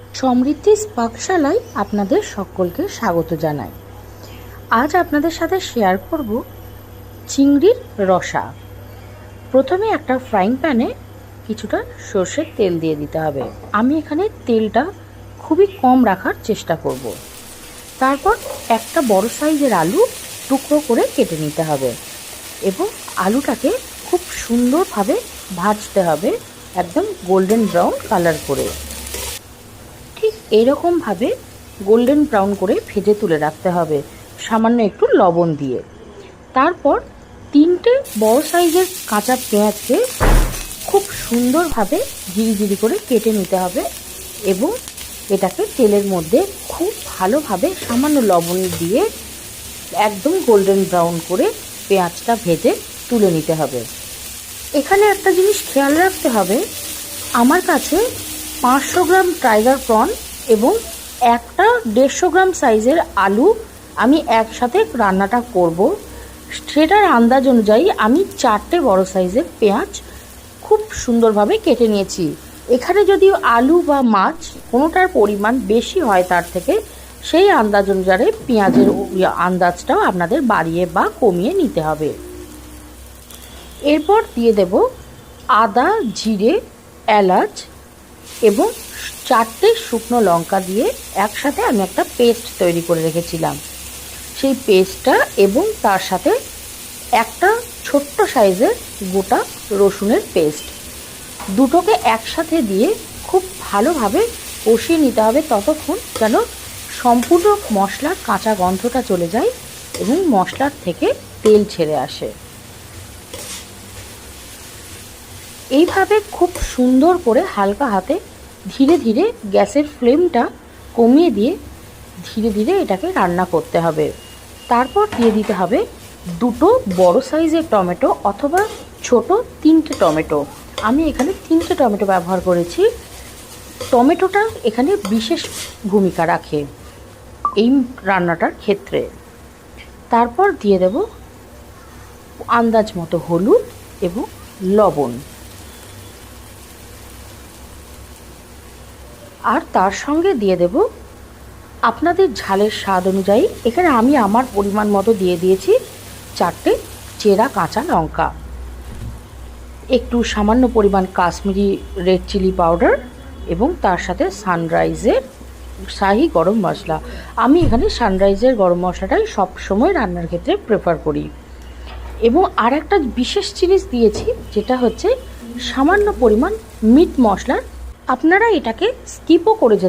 সমৃদ্ধিস পাকশালায় আপনাদের সকলকে স্বাগত জানাই। আজ আপনাদের সাথে শেয়ার করব চিংড়ির রসা। প্রথমে একটা ফ্রাইং প্যানে কিছুটা সর্ষের তেল দিয়ে দিতে হবে। আমি এখানে তেলটা খুবই কম রাখার চেষ্টা করব। তারপর একটা বড় সাইজের আলু টুকরো করে কেটে নিতে হবে এবং আলুটাকে খুব সুন্দরভাবে ভাজতে হবে, একদম গোল্ডেন ব্রাউন কালার করে। ঠিক এরকমভাবে গোল্ডেন ব্রাউন করে ভেজে তুলে রাখতে হবে সামান্য একটু লবণ দিয়ে। তারপর তিনটে বড় সাইজের কাঁচা পেঁয়াজকে খুব সুন্দরভাবে ঝিরিঝিরি করে কেটে নিতে হবে এবং এটাকে তেলের মধ্যে খুব ভালোভাবে সামান্য লবণ দিয়ে একদম গোল্ডেন ব্রাউন করে পেঁয়াজটা ভেজে তুলে নিতে হবে। এখানে একটা জিনিস খেয়াল রাখতে হবে, আমার কাছে 500 গ্রাম টাইগার প্রন এবং একটা 150 গ্রাম সাইজের আলু আমি একসাথে রান্নাটা করব। সেটার আন্দাজ অনুযায়ী আমি 4টে বড় সাইজের পেঁয়াজ খুব সুন্দরভাবে কেটে নিয়েছি। এখানে যদি আলু বা মাছ কোনোটার পরিমাণ বেশি হয় তার থেকে, সেই আন্দাজ অনুযায়ী পেঁয়াজের আন্দাজটাও আপনাদের বাড়িয়ে বা কমিয়ে নিতে হবে। এরপর দিয়ে দেব আদা, জিরে, এলাচ এবং 4টে শুকনো লঙ্কা দিয়ে একসাথে আমি একটা পেস্ট তৈরি করে রেখেছিলাম। সেই পেস্টটা এবং তার সাথে একটা ছোট্ট সাইজের গোটা রসুনের পেস্ট, দুটোকে একসাথে দিয়ে খুব ভালোভাবে কষিয়ে নিতে হবে ততক্ষণ যেন সম্পূর্ণ মশলার কাঁচা গন্ধটা চলে যায় এবং মশলার থেকে তেল ছেড়ে আসে। এইভাবে খুব সুন্দর করে হালকা হাতে ধীরে ধীরে গ্যাসের ফ্লেমটা কমিয়ে দিয়ে ধীরে ধীরে এটাকে রান্না করতে হবে। তারপর দিয়ে দিতে হবে 2টো বড় সাইজের টমেটো অথবা ছোট 3টে টমেটো। আমি এখানে 3টে টমেটো ব্যবহার করেছি। টমেটোটা এখানে বিশেষ ভূমিকা রাখে এই রান্নাটার ক্ষেত্রে। তারপর দিয়ে দেব আন্দাজ মতো হলুদ এবং লবণ, আর তার সঙ্গে দিয়ে দেব আপনাদের ঝালের স্বাদ অনুযায়ী। এখানে আমি আমার পরিমাণ মতো দিয়ে দিয়েছি 4টে চেরা কাঁচা লঙ্কা, একটু সামান্য পরিমাণ কাশ্মীরি রেড চিলি পাউডার এবং তার সাথে সানরাইজের শাহি গরম মশলা। আমি এখানে সানরাইজের গরম মশলাটাই সবসময় রান্নার ক্ষেত্রে প্রেফার করি। এবং আর একটা বিশেষ জিনিস দিয়েছি, যেটা হচ্ছে সামান্য পরিমাণ মিট মশলা। আপনারা এটাকে স্কিপও করে যেতে